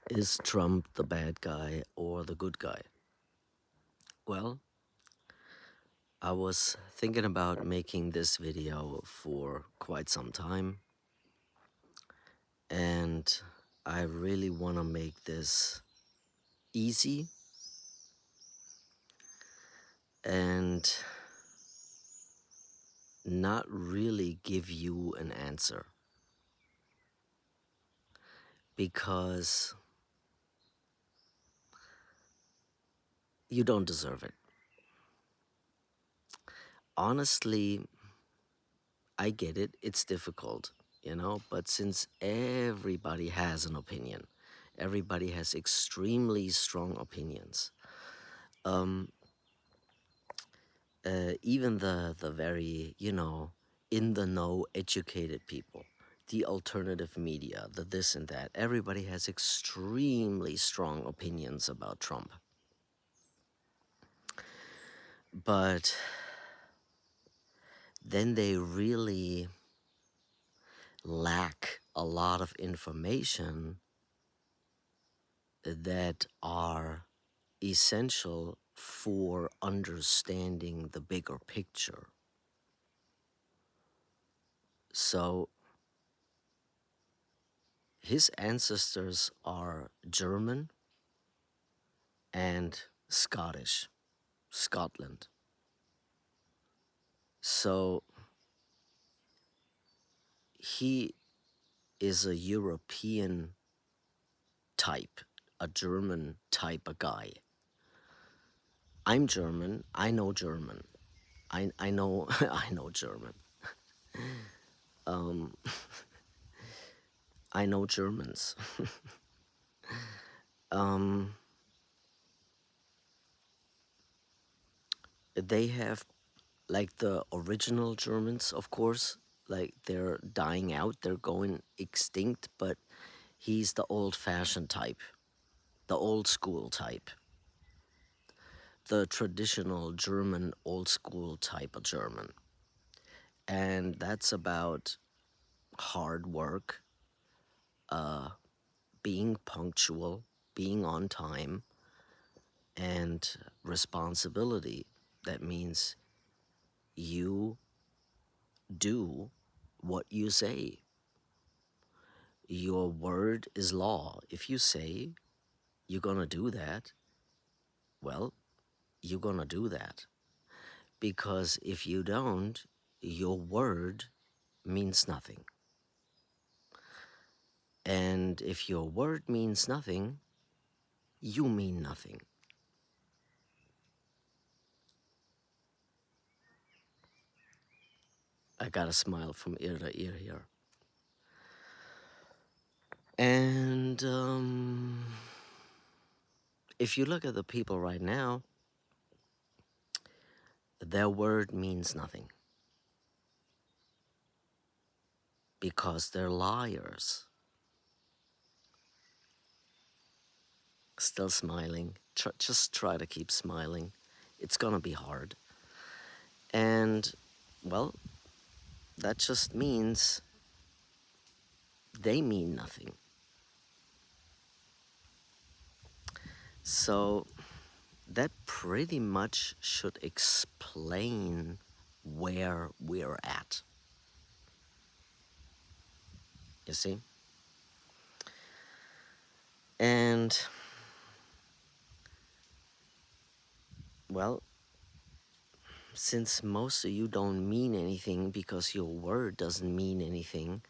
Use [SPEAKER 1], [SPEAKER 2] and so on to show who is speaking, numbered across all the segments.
[SPEAKER 1] Is Trump the bad guy or the good guy? Well, I was thinking about making this video for quite some time, and I really want to make this easy and not really give you an answer because you don't deserve it. Honestly, I get it, it's difficult, but since everybody has an opinion, everybody has extremely strong opinions. Um, Even the very, in the know, educated people, the alternative media, the this and that, everybody has extremely strong opinions about Trump. But then they really lack a lot of information that are essential for understanding the bigger picture. So his ancestors are German and Scottish, Scotland. So he is a European type, a German type of guy. I'm German. I know German. I know I know German. Um, I know Germans. um, they have like the original Germans, of course. Like they're dying out. They're going extinct. But he's the old-fashioned type, the old school type, the traditional German old school type of German. And that's about hard work, uh, being punctual, being on time, and responsibility. That means you do what you say. Your word is law. If you say you're gonna do that, well, you're gonna do that. Because if you don't, your word means nothing. And if your word means nothing, you mean nothing. I got a smile from ear to ear here. And if you look at the people right now, their word means nothing because they're liars. Still smiling. Just try to keep smiling. It's gonna be hard. And, well, that just means they mean nothing. So that pretty much should explain where we're at. You see? And, well, since most of you don't mean anything because your word doesn't mean anything,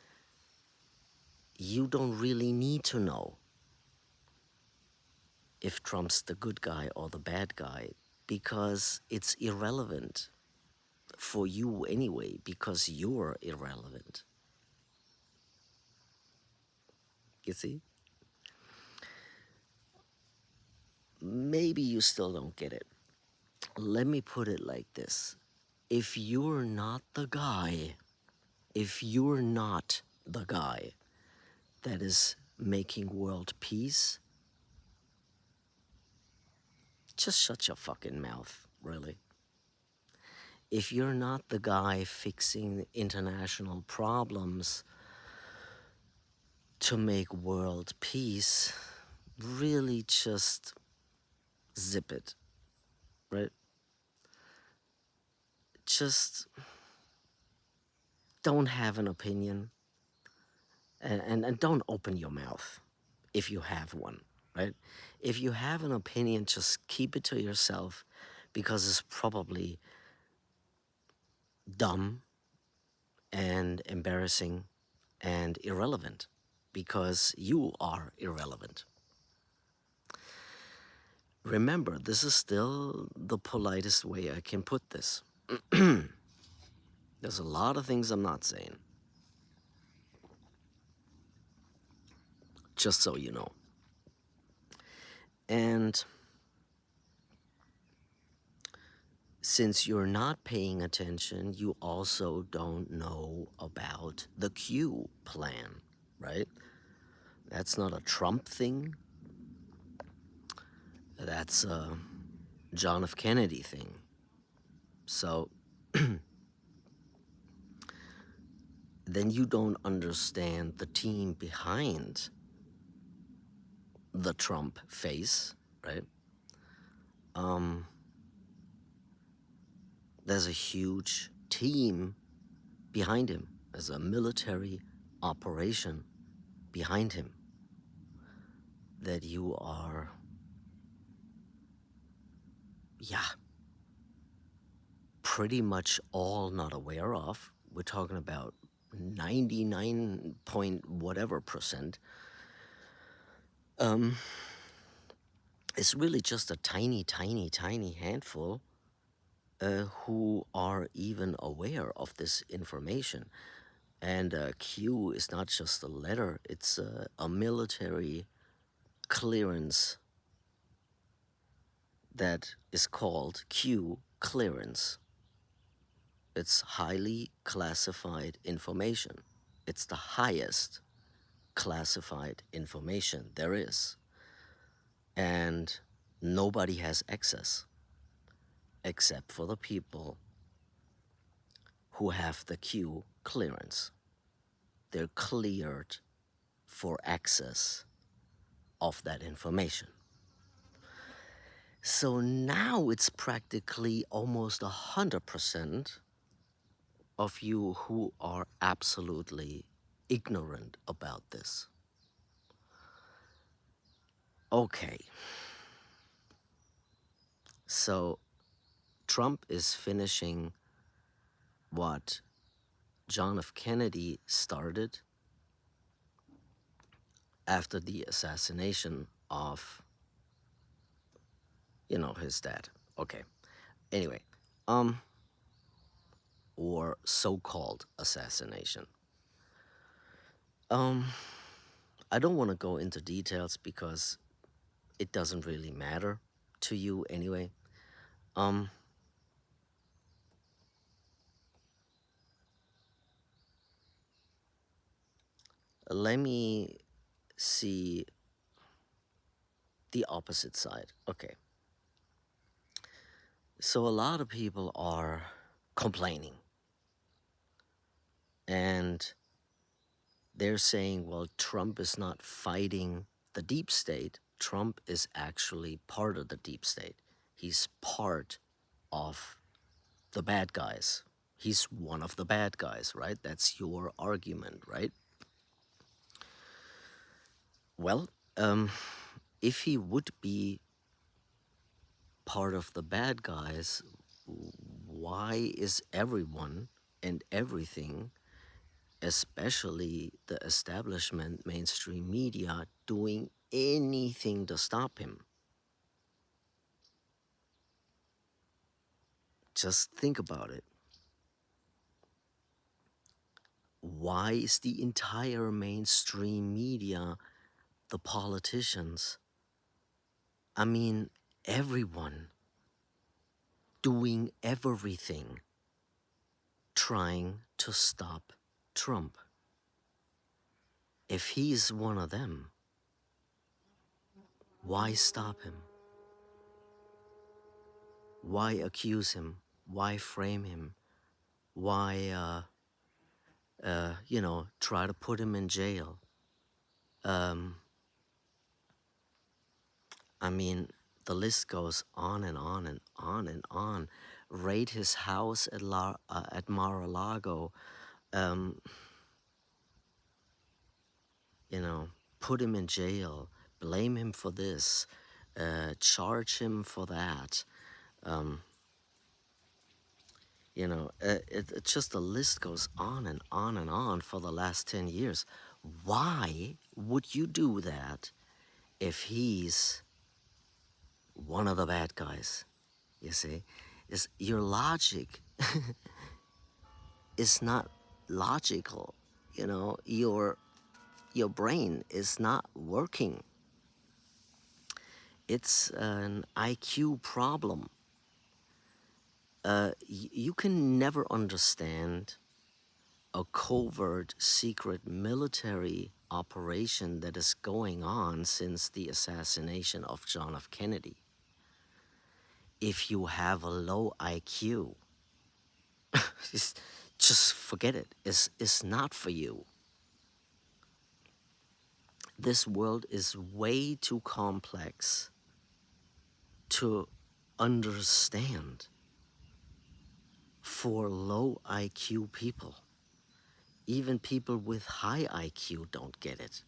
[SPEAKER 1] you don't really need to know if Trump's the good guy or the bad guy because it's irrelevant for you anyway because you're irrelevant. You see? Maybe you still don't get it. Let me put it like this. If you're not the guy, if you're not the guy that is making world peace, just shut your fucking mouth, really. If you're not the guy fixing international problems to make world peace, really just zip it, right? Just don't have an opinion, and don't open your mouth if you have one, right? If you have an opinion, just keep it to yourself because it's probably dumb and embarrassing and irrelevant because you are irrelevant. Remember, this is still the politest way I can put this. There's a lot of things I'm not saying, just so you know. And since you're not paying attention, you also don't know about the Q plan, right? That's not a Trump thing. That's a John F. Kennedy thing. So then you don't understand the team behind the Trump face, right? Um, there's a huge team behind him. There's a military operation behind him that you are, yeah, pretty much all not aware of. We're talking about 99 point whatever percent. Um, it's really just a tiny, tiny, tiny handful who are even aware of this information. And Q is not just a letter, it's a military clearance that is called Q clearance. It's highly classified information. It's the highest classified information there is. And nobody has access except for the people who have the Q clearance. They're cleared for access of that information. So now it's practically almost 100% of you who are absolutely ignorant about this. Okay, so Trump is finishing what John F. Kennedy started after the assassination of, his dad. Okay, anyway, um, or so-called assassination. Um, I don't want to go into details because it doesn't really matter to you anyway. Um, let me see the opposite side. Okay. So a lot of people are complaining and they're saying, well, Trump is not fighting the deep state. Trump is actually part of the deep state. He's part of the bad guys. He's one of the bad guys, right? That's your argument, right? Well, if he would be part of the bad guys, why is everyone and everything, especially the establishment, mainstream media, doing anything to stop him? Just think about it. Why is the entire mainstream media, the politicians, I mean, everyone, doing everything trying to stop Trump? If he's one of them, why stop him? Why accuse him? Why frame him? Why, try to put him in jail? Um, I mean, the list goes on and on and on and on. Raid his house at Mar-a-Lago, um, you know, put him in jail, blame him for this, charge him for that. Um, it just the list goes on and on and on for the last 10 years. Why would you do that if he's one of the bad guys? You see, is your logic is not logical. Your brain is not working. It's an IQ problem. You can never understand a covert secret military operation that is going on since the assassination of John F. Kennedy if you have a low IQ. Just forget it. It's not for you. This world is way too complex to understand for low IQ people. Even people with high IQ don't get it.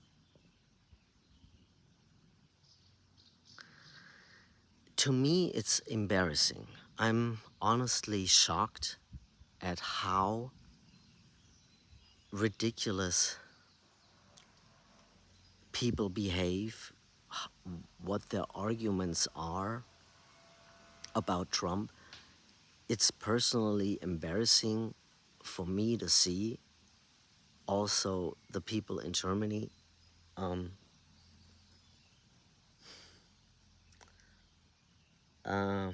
[SPEAKER 1] To me, it's embarrassing. I'm honestly shocked at how ridiculous people behave, what their arguments are about Trump. It's personally embarrassing for me to see. Also, the people in Germany, um, uh,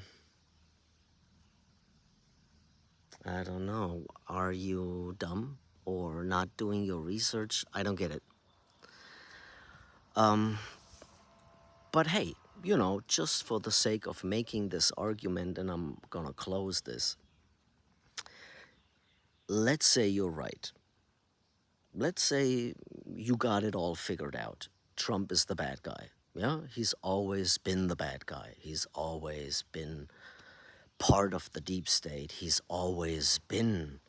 [SPEAKER 1] I don't know. Are you dumb or not doing your research? I don't get it. Um, but hey, just for the sake of making this argument, and I'm gonna close this. Let's say you're right. Let's say you got it all figured out. Trump is the bad guy. Yeah, he's always been the bad guy. He's always been part of the deep state. He's always been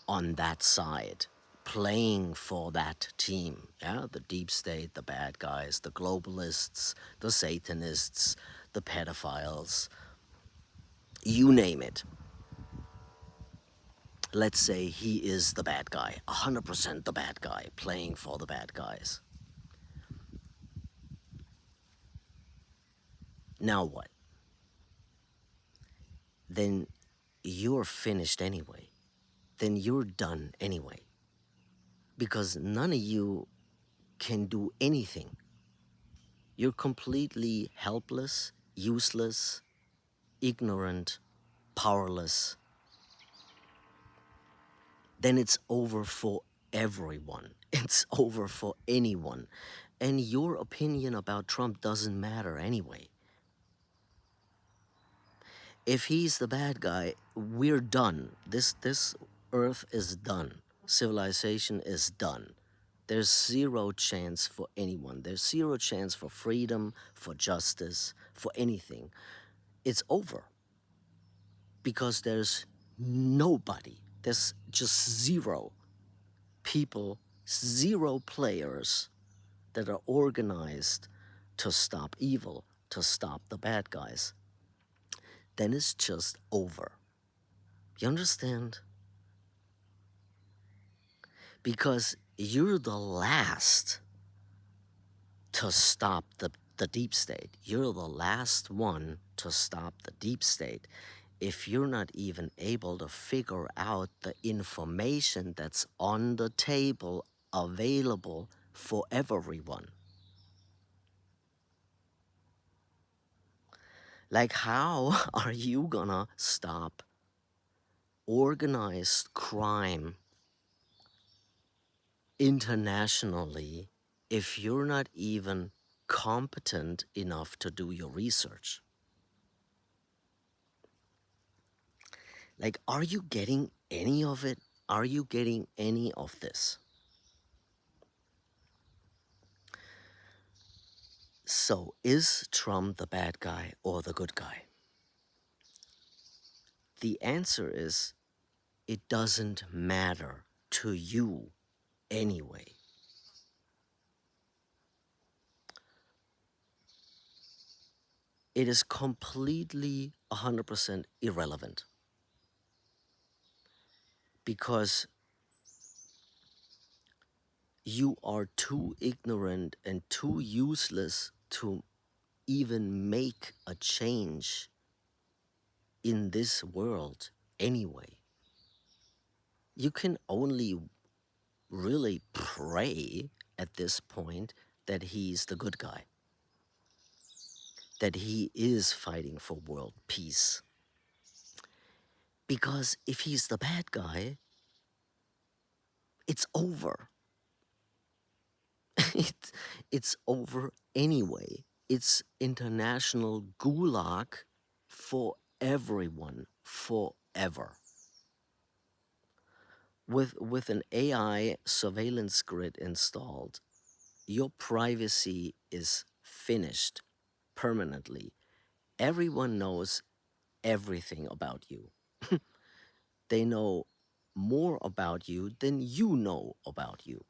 [SPEAKER 1] on that side, playing for that team. Yeah, the deep state, the bad guys, the globalists, the Satanists, the pedophiles, you name it. Let's say he is the bad guy, 100% the bad guy, playing for the bad guys. Now what? Then you're finished anyway. Then you're done anyway. Because none of you can do anything. You're completely helpless, useless, ignorant, powerless. Then it's over for everyone. It's over for anyone. And your opinion about Trump doesn't matter anyway. If he's the bad guy, we're done. This earth is done. Civilization is done. There's zero chance for anyone. There's zero chance for freedom, for justice, for anything. It's over. Because there's nobody. There's just zero people, zero players that are organized to stop evil, to stop the bad guys. Then it's just over. You understand? Because you're the last to stop the deep state. You're the last one to stop the deep state if you're not even able to figure out the information that's on the table available for everyone. Like, how are you gonna stop organized crime internationally if you're not even competent enough to do your research? Like, are you getting any of it? Are you getting any of this? So, is Trump the bad guy or the good guy? The answer is it doesn't matter to you anyway. It is completely 100% irrelevant because you are too ignorant and too useless to even make a change in this world anyway. You can only really pray at this point that he's the good guy, that he is fighting for world peace. Because if he's the bad guy, it's over. it, it's over anyway. It's international gulag for everyone forever. With an AI surveillance grid installed, your privacy is finished permanently. Everyone knows everything about you. They know more about you than you know about you.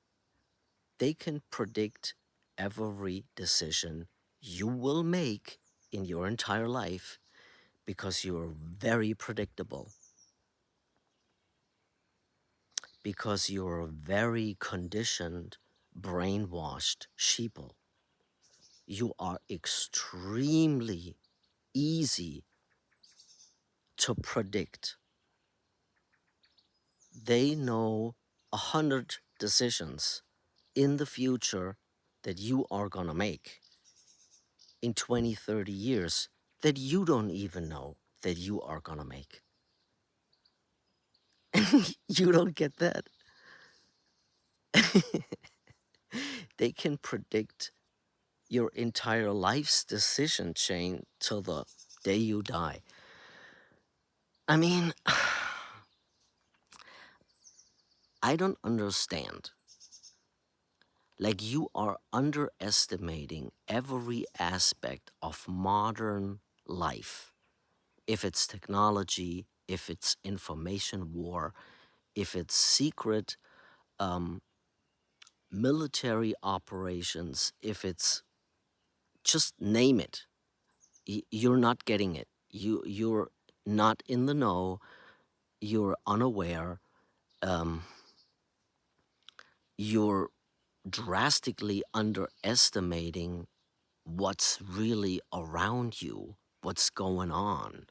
[SPEAKER 1] They can predict every decision you will make in your entire life because you're very predictable, because you're very conditioned, brainwashed sheeple. You are extremely easy to predict. They know 100 decisions in the future that you are gonna make in 20, 30 years that you don't even know that you are gonna make. You don't get that. They can predict your entire life's decision chain till the day you die. I mean, I don't understand. Like, you are underestimating every aspect of modern life. If it's technology, if it's information war, if it's secret military operations, if it's just name it, you're not getting it. You're not in the know. You're unaware. Um, you're drastically underestimating what's really around you, what's going on,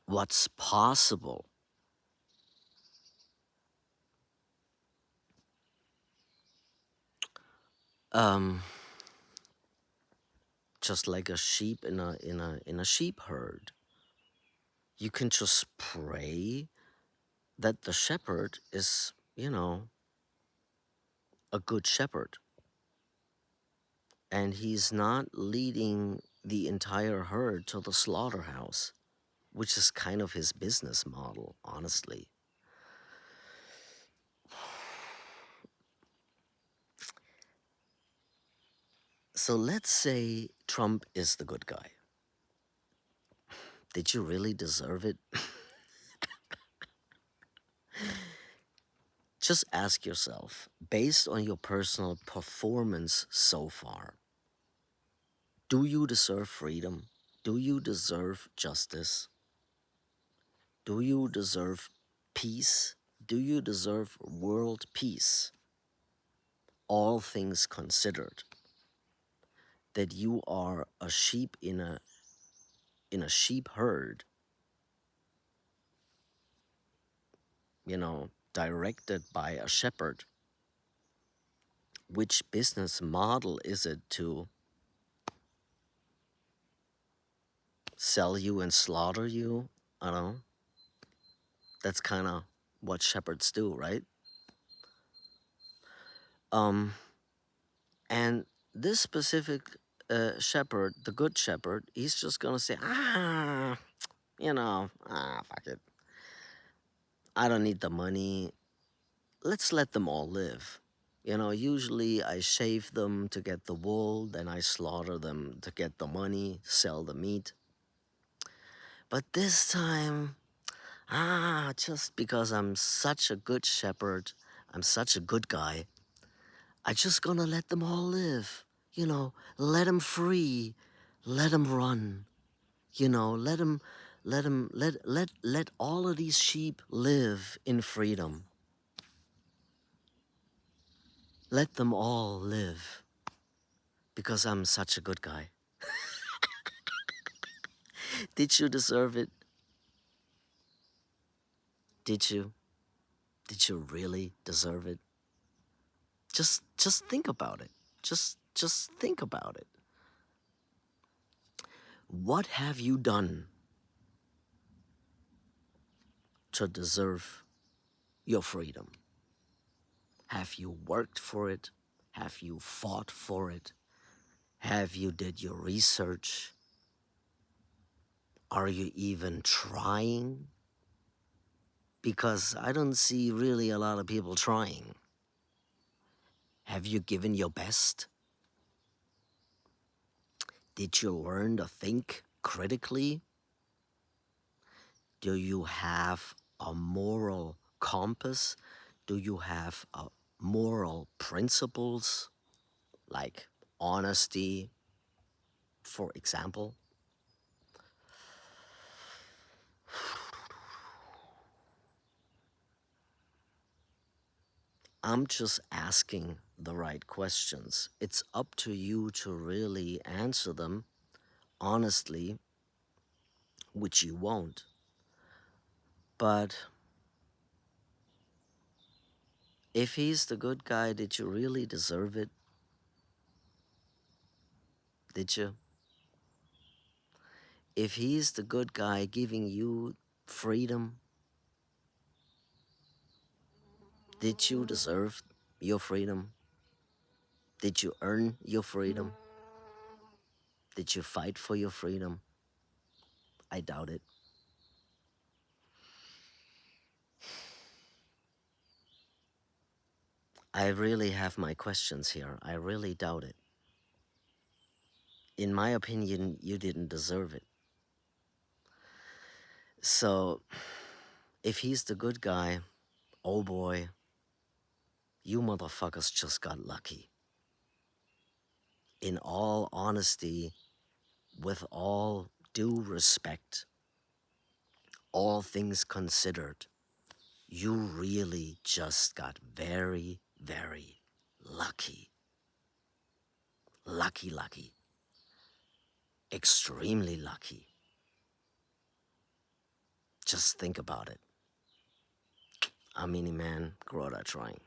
[SPEAKER 1] what's possible. Um, just like a sheep in a sheep herd, you can just pray that the shepherd is, a good shepherd, and he's not leading the entire herd to the slaughterhouse, which is kind of his business model, honestly. So let's say Trump is the good guy. Did you really deserve it? Just ask yourself, based on your personal performance so far, do you deserve freedom? Do you deserve justice? Do you deserve peace? Do you deserve world peace? All things considered, that you are a sheep in a sheep herd, directed by a shepherd. Which business model is it to sell you and slaughter you? I don't know. That's kind of what shepherds do, right? Um, and this specific shepherd, the good shepherd, he's just gonna say, fuck it. I don't need the money. Let's let them all live. You know, usually I shave them to get the wool, then I slaughter them to get the money, sell the meat. But this time, just because I'm such a good shepherd, I'm such a good guy, I just gonna let them all live. You know, let them free, let them run. You know, let all of these sheep live in freedom. Let them all live because I'm such a good guy. Did you deserve it? Did you? Did you really deserve it? Just think about it. Just think about it. What have you done to deserve your freedom? Have you worked for it? Have you fought for it? Have you did your research? Are you even trying? Because I don't see really a lot of people trying. Have you given your best? Did you learn to think critically? Do you have a moral compass? Do you have moral principles like honesty, for example? I'm just asking the right questions. It's up to you to really answer them honestly, which you won't. But if he's the good guy, did you really deserve it? Did you? If he's the good guy giving you freedom, did you deserve your freedom? Did you earn your freedom? Did you fight for your freedom? I doubt it. I really have my questions here. I really doubt it. In my opinion, you didn't deserve it. So, if he's the good guy, oh boy, you motherfuckers just got lucky. In all honesty, with all due respect, all things considered, you really just got very, very lucky. Lucky, lucky. Extremely lucky. Just think about it. A mini man, grow that trying.